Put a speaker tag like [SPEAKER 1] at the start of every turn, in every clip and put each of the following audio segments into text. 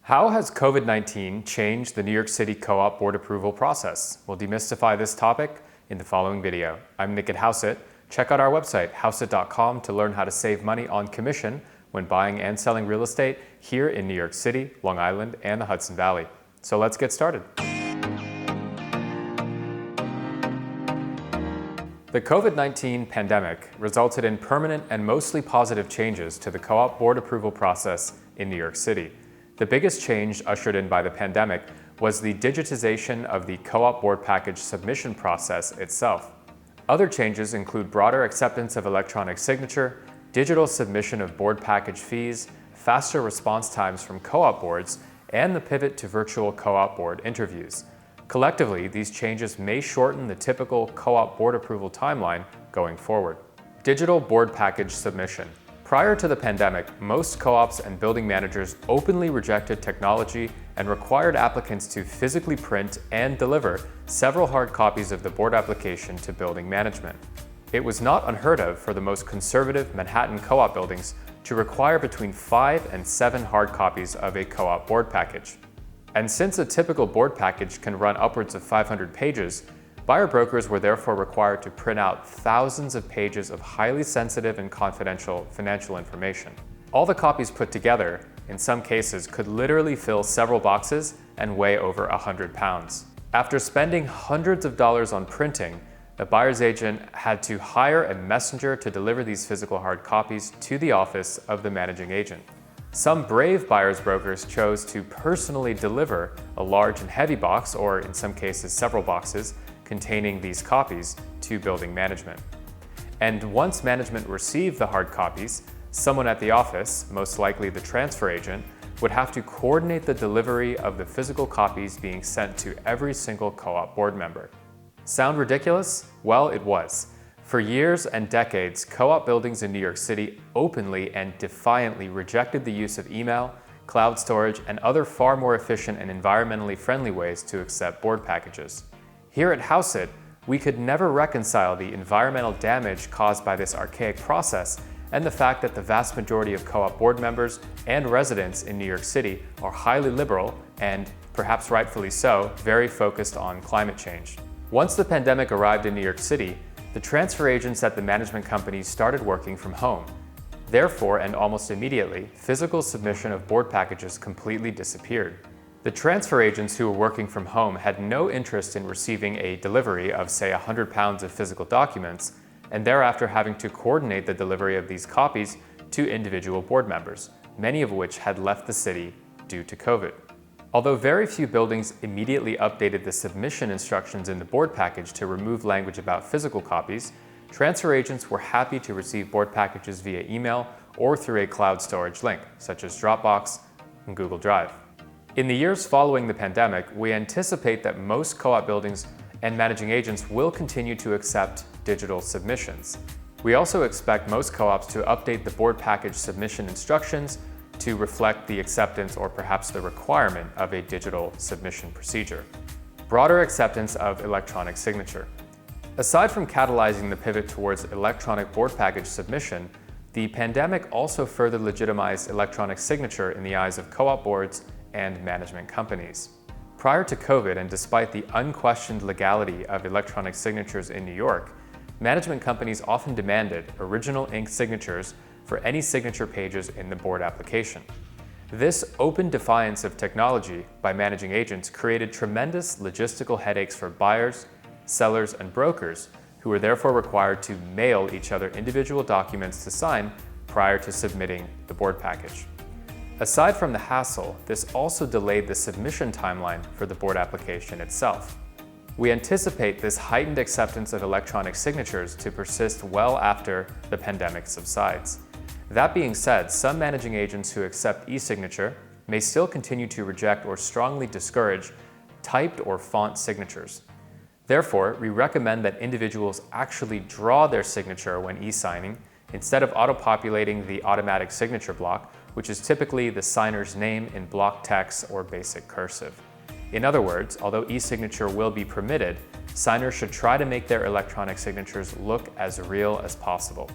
[SPEAKER 1] How has COVID-19 changed the New York City co-op board approval process? We'll demystify this topic in the following video. I'm Nick at Hauseit. Check out our website, hauseit.com, to learn how to save money on commission when buying and selling real estate here in New York City, Long Island, and the Hudson Valley. So let's get started. The COVID-19 pandemic resulted in permanent and mostly positive changes to the co-op board approval process in New York City. The biggest change ushered in by the pandemic was the digitization of the co-op board package submission process itself. Other changes include broader acceptance of electronic signature, digital submission of board package fees, faster response times from co-op boards, and the pivot to virtual co-op board interviews. Collectively, these changes may shorten the typical co-op board approval timeline going forward. Digital board package submission. Prior to the pandemic, most co-ops and building managers openly rejected technology and required applicants to physically print and deliver several hard copies of the board application to building management. It was not unheard of for the most conservative Manhattan co-op buildings to require between 5 and 7 hard copies of a co-op board package. And since a typical board package can run upwards of 500 pages, buyer brokers were therefore required to print out thousands of pages of highly sensitive and confidential financial information. All the copies put together, in some cases, could literally fill several boxes and weigh over 100 pounds. After spending hundreds of dollars on printing, the buyer's agent had to hire a messenger to deliver these physical hard copies to the office of the managing agent. Some brave buyer's brokers chose to personally deliver a large and heavy box, or in some cases several boxes, containing these copies to building management. And once management received the hard copies, someone at the office, most likely the transfer agent, would have to coordinate the delivery of the physical copies being sent to every single co-op board member. Sound ridiculous? Well, it was. For years and decades, co-op buildings in New York City openly and defiantly rejected the use of email, cloud storage, and other far more efficient and environmentally friendly ways to accept board packages. Here at Hauseit, we could never reconcile the environmental damage caused by this archaic process and the fact that the vast majority of co-op board members and residents in New York City are highly liberal and, perhaps rightfully so, very focused on climate change. Once the pandemic arrived in New York City, the transfer agents at the management companies started working from home. Therefore, and almost immediately, physical submission of board packages completely disappeared. The transfer agents who were working from home had no interest in receiving a delivery of, say, 100 pounds of physical documents, and thereafter having to coordinate the delivery of these copies to individual board members, many of which had left the city due to COVID. Although very few buildings immediately updated the submission instructions in the board package to remove language about physical copies, transfer agents were happy to receive board packages via email or through a cloud storage link, such as Dropbox and Google Drive. In the years following the pandemic, we anticipate that most co-op buildings and managing agents will continue to accept digital submissions. We also expect most co-ops to update the board package submission instructions to reflect the acceptance or perhaps the requirement of a digital submission procedure. Broader acceptance of electronic signature. Aside from catalyzing the pivot towards electronic board package submission, the pandemic also further legitimized electronic signature in the eyes of co-op boards and management companies. Prior to COVID, and despite the unquestioned legality of electronic signatures in New York, management companies often demanded original ink signatures for any signature pages in the board application. This open defiance of technology by managing agents created tremendous logistical headaches for buyers, sellers, and brokers, who were therefore required to mail each other individual documents to sign prior to submitting the board package. Aside from the hassle, this also delayed the submission timeline for the board application itself. We anticipate this heightened acceptance of electronic signatures to persist well after the pandemic subsides. That being said, some managing agents who accept e-signature may still continue to reject or strongly discourage typed or font signatures. Therefore, we recommend that individuals actually draw their signature when e-signing instead of auto-populating the automatic signature block, which is typically the signer's name in block text or basic cursive. In other words, although e-signature will be permitted, signers should try to make their electronic signatures look as real as possible.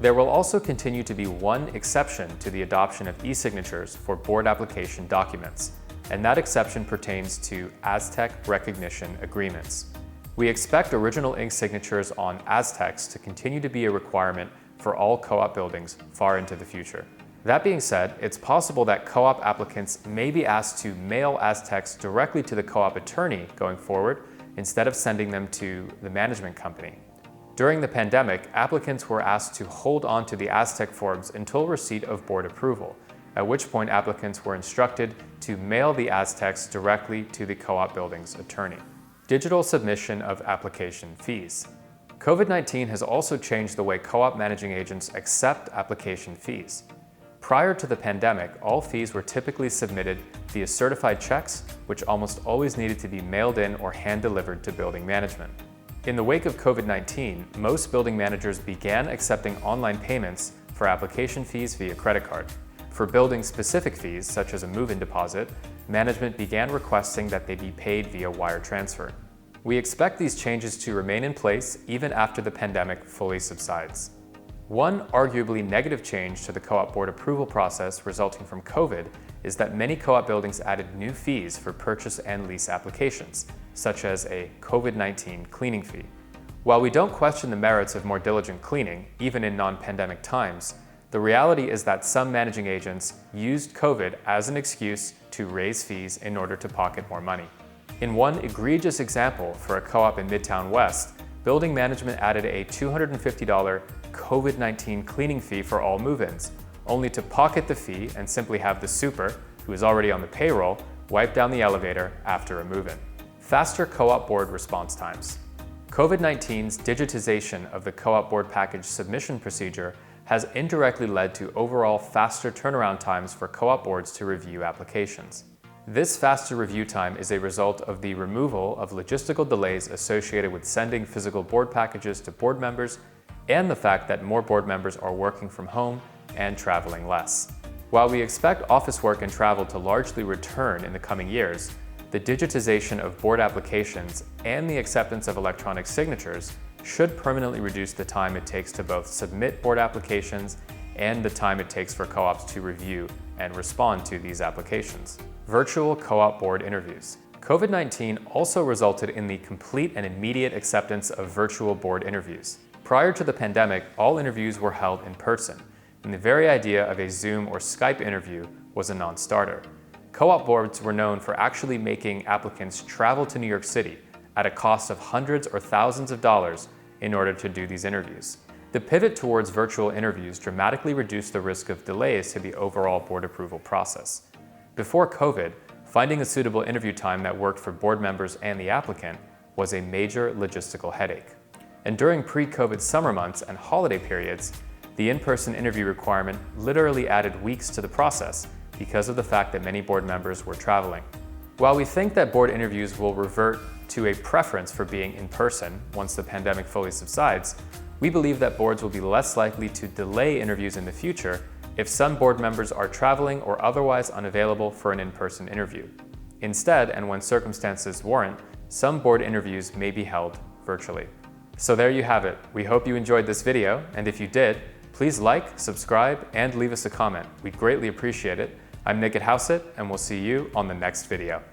[SPEAKER 1] There will also continue to be one exception to the adoption of e-signatures for board application documents, and that exception pertains to AZTECH recognition agreements. We expect original ink signatures on AZTECHs to continue to be a requirement for all co-op buildings far into the future. That being said, it's possible that co-op applicants may be asked to mail AZTECHs directly to the co-op attorney going forward instead of sending them to the management company. During the pandemic, applicants were asked to hold on to the AZTECH forms until receipt of board approval, at which point applicants were instructed to mail the AZTECHs directly to the co-op building's attorney. Digital submission of application fees. COVID-19 has also changed the way co-op managing agents accept application fees. Prior to the pandemic, all fees were typically submitted via certified checks, which almost always needed to be mailed in or hand-delivered to building management. In the wake of COVID-19, most building managers began accepting online payments for application fees via credit card. For building-specific fees, such as a move-in deposit, management began requesting that they be paid via wire transfer. We expect these changes to remain in place even after the pandemic fully subsides. One arguably negative change to the co-op board approval process resulting from COVID is that many co-op buildings added new fees for purchase and lease applications, such as a COVID-19 cleaning fee. While we don't question the merits of more diligent cleaning, even in non-pandemic times, the reality is that some managing agents used COVID as an excuse to raise fees in order to pocket more money. In one egregious example for a co-op in Midtown West, building management added a $250 COVID-19 cleaning fee for all move-ins, only to pocket the fee and simply have the super, who is already on the payroll, wipe down the elevator after a move-in. Faster co-op board response times. COVID-19's digitization of the co-op board package submission procedure has indirectly led to overall faster turnaround times for co-op boards to review applications. This faster review time is a result of the removal of logistical delays associated with sending physical board packages to board members and the fact that more board members are working from home and traveling less. While we expect office work and travel to largely return in the coming years, the digitization of board applications and the acceptance of electronic signatures should permanently reduce the time it takes to both submit board applications and the time it takes for co-ops to review and respond to these applications. Virtual co-op board interviews. COVID-19 also resulted in the complete and immediate acceptance of virtual board interviews. Prior to the pandemic, all interviews were held in person, and the very idea of a Zoom or Skype interview was a non-starter. Co-op boards were known for actually making applicants travel to New York City at a cost of hundreds or thousands of dollars in order to do these interviews. The pivot towards virtual interviews dramatically reduced the risk of delays to the overall board approval process. Before COVID, finding a suitable interview time that worked for board members and the applicant was a major logistical headache. And during pre-COVID summer months and holiday periods, the in-person interview requirement literally added weeks to the process because of the fact that many board members were traveling. While we think that board interviews will revert to a preference for being in person once the pandemic fully subsides, we believe that boards will be less likely to delay interviews in the future if some board members are traveling or otherwise unavailable for an in-person interview. Instead, and when circumstances warrant, some board interviews may be held virtually. So there you have it. We hope you enjoyed this video, and if you did, please like, subscribe, and leave us a comment. We'd greatly appreciate it. I'm Nick at Hauseit, and we'll see you on the next video.